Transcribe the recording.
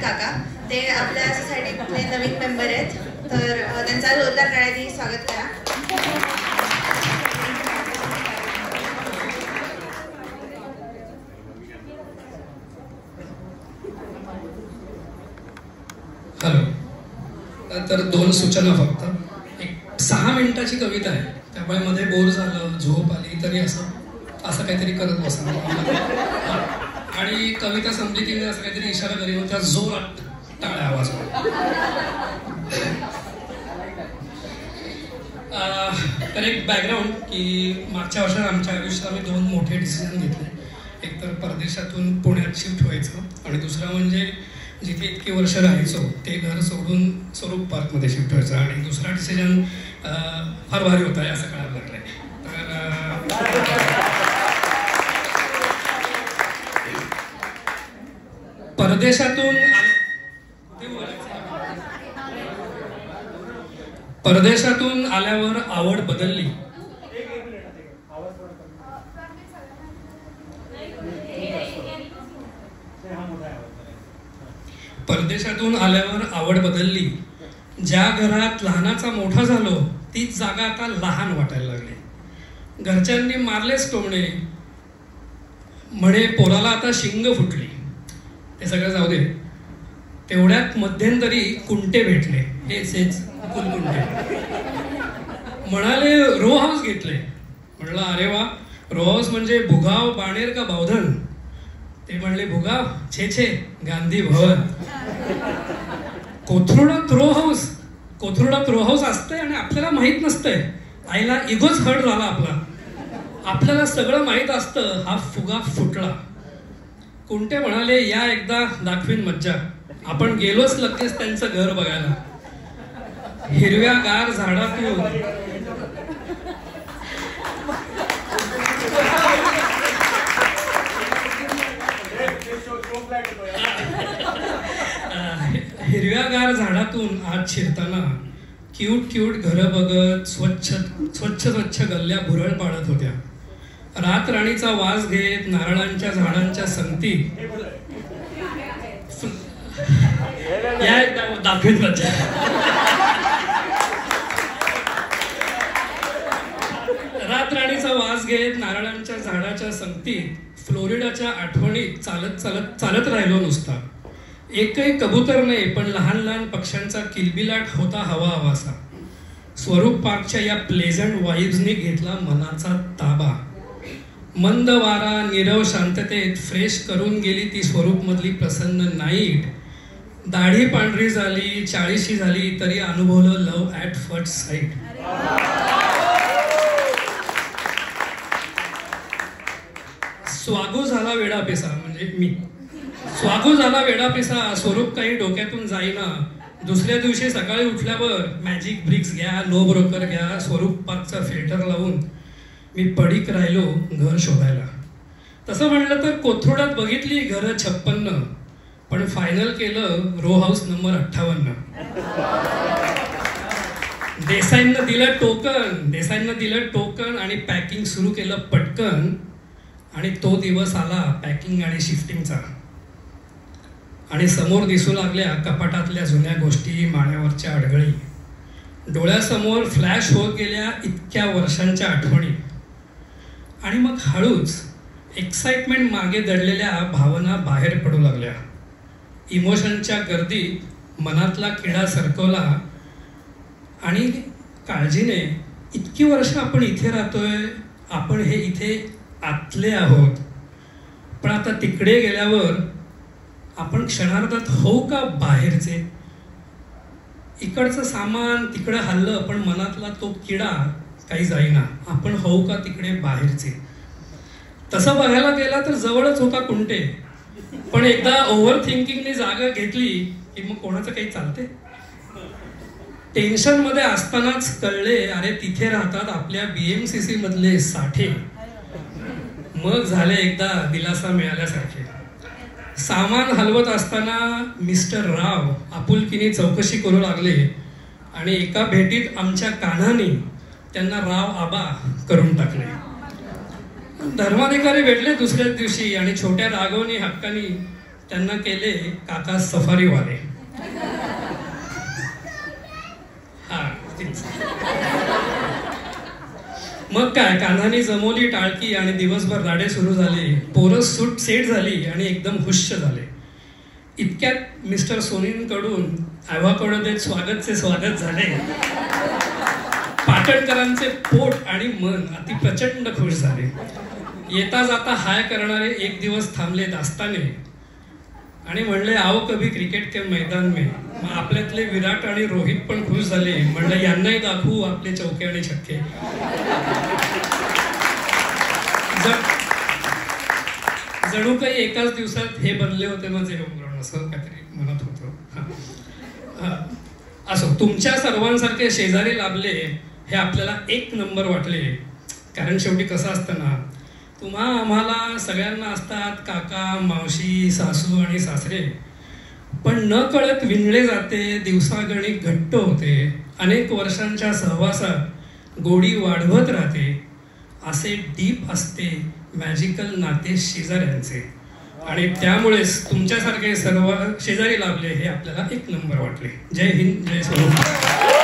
काका, ते आपल्या सोसायटीतले नवीन मेंबर आहेत, तर त्यांचा जोरदार टाळ्यांनी स्वागत करा. हॅलो. तर 2 सूचना फक्त. एक 6 मिनिटाची कविता आहे, त्यामुळे मध्ये बोर झालं, झोप आली तरी असं काहीतरी करत बसा. आणि कविता संपली की असं काहीतरी इशारा करीन, त्या जोरात टाळ्या आवाज. तर एक बॅकग्राऊंड की मागच्या वर्षात आमच्या आयुष्यात आम्ही 2 मोठे डिसिजन घेतले. एक तर परदेशातून पुण्यात शिफ्ट व्हायचं आणि दुसरं म्हणजे जिथे इतकी वर्ष राहायचो ते घर सोडून स्वरूप पार्कमध्ये शिफ्ट व्हायचं. आणि दुसरा डिसिजन फार भारी होता आहे असं कळायला लागलंय. तर परदेशातून आल्यावर आवड बदलली. परदेशातून आल्यावर आवड बदलली. ज्या घरात लहानाचा मोठा झालो तीच जागा आता लहान वाटायला लागली. घरच्यांनी मारलेच टोमणे, म्हणे पोराला आता शिंग फुटली. ते सगळं जाऊ दे. तेवढ्यात मध्यंतरी कुंटे भेटले, हेच कुलकुंटे. म्हणाले रो हाऊस घेतले. म्हणलं अरे वा, रो हाऊस म्हणजे भुगाव, बाणेर का बावधन? ते म्हणले भुगाव, छे गांधी भवन. कोथरूडात रो हाऊस असतंय आणि आपल्याला माहित नसतंय. आईला इगोच हर्ट झाला आपला. आपल्याला सगळं माहित असतं, हा फुगा फुटला. कुंटे म्हणाले या एकदा दाखवीन मज्जा. आपण गेलोच लगेच त्यांचं घर बघायला. हिरव्या गार झाडातून हिरव्यागार झाडातून आत शिरताना क्यूट घरं बघत स्वच्छ गल्ल्या भुरळ पाडत होत्या. रातराणीचा वास घेत नारळांच्या झाडांच्या संगती या दाखवीत मज्जा. रातराणीचा वास घेत नारळांच्या झाडाच्या संगतीत फ्लोरिडाच्या आठवणीत चालत राहिलो नुसता. एकही कबूतर नाही, पण लहान पक्ष्यांचा किलबिलाट होता हवासा. स्वरूप पार्कच्या या प्लेझंट वाईब्सनी घेतला मनाचा ताबा. मंद वारा नीरव शांततेत फ्रेश करून गेली ती स्वरूप मधली प्रसन्न नाईट. दाढी पांढरी झाली, 40शी झाली तरी अनुभवलं लव्ह ॲट फर्स्ट साईट. स्वागू झाला वेडापेसा, म्हणजे मी स्वागू झाला वेडापेसा. स्वरूप काही डोक्यातून जाईना. दुसऱ्या दिवशी सकाळी उठल्यावर मॅजिक ब्रिक्स घ्या, नो ब्रोकर घ्या, स्वरूप पार्कचा फिल्टर लावून मी पडीक राहिलो घर शोधायला. तसं म्हणलं तर कोथरूडात बघितली घरं 56, पण फायनल केलं रो हाऊस नंबर 58. देसाईंना दिलं टोकन आणि पॅकिंग सुरू केलं पटकन. आणि तो दिवस आला पॅकिंग आणि शिफ्टिंगचा. आणि समोर दिसू लागल्या कपाटातल्या जुन्या गोष्टी, माळ्यावरच्या अडगळी. डोळ्यासमोर फ्लॅश होत गेल्या इतक्या वर्षांच्या आठवणी. आणि मग हळूच एक्साइटमेंट मागे दडलेल्या भावना बाहेर पडू लागल्या. इमोशनच्या गर्दीत मनातला किडा सरकवला आणि काळजीने इतकी वर्ष आपण इथे राहतोय, आपण हे इथे आतले आहोत, पण आता तिकडे गेल्यावर आपण क्षणार्धात होऊ का बाहेरचे? इकडचं सामान तिकडे हल्लं, पण मनातला तो किडा काही जाईना. आपण होऊ का तिकडे बाहेरचे? तसं बघायला गेला तर जवळच होता कुंटे, पण एकदा ओव्हर थिंकिंगने जागा घेतली की मग कोणाचं काही चालते. टेन्शन मध्ये असतानाच कळले अरे तिथे राहतात आपल्या BMCC मधले साठे. मग झाले एकदा दिलासा मिळाल्यासारखे. सामान हलवत असताना मिस्टर राव आपुलकीने चौकशी करू लागले आणि एका भेटीत आमच्या कान्हाने त्यांना राव आबा करून टाकले. धर्माधिकारी भेटले दुसऱ्याच दिवशी आणि छोट्या राघवनी हक्कानी त्यांना केले काका सफारीवाले. हा तीच. मग काय, कान्हाने जमवली टाळकी आणि दिवसभर राडे सुरू झाले. पोरं सूट सेट झाली आणि एकदम हुश झाले. इतक्यात मिस्टर सोनींकडून ॲव्होकाडो देत स्वागतचे स्वागत झाले. पाटणकरांचे पोट आणि मन अति प्रचंड खुश झाले. येता जाता हाय करणारे एक दिवस थांबले दास्ताने आणि म्हणले आओ कभी क्रिकेट के मैदान में. मग आपल्यातले विराट आणि रोहित पण खुश झाले. म्हणलं यांनाही दाखवू आपले चौके आणि छक्के. जणू काही एकाच दिवसात हे बनले होते माझे होमग्राऊंड असं काहीतरी म्हणत होतो. असो, तुमच्या सर्वांसारखे शेजारी लाभले हे आपल्याला एक नंबर वाटले. कारण शेवटी कसं असतं ना, तुम्हा आम्हाला सगळ्यांना असतात काका, मावशी, सासू आणि सासरे, पण न कळत विणले जाते, दिवसागणिक घट्ट होते, अनेक वर्षांच्या सहवासात गोडी वाढवत राहते. असे डीप असते मॅजिकल नाते शेजाऱ्यांचे. आणि त्यामुळेच तुमच्यासारखे सर्व शेजारी लाभले हे आपल्याला एक नंबर वाटले. जय हिंद, जय स्वरूप.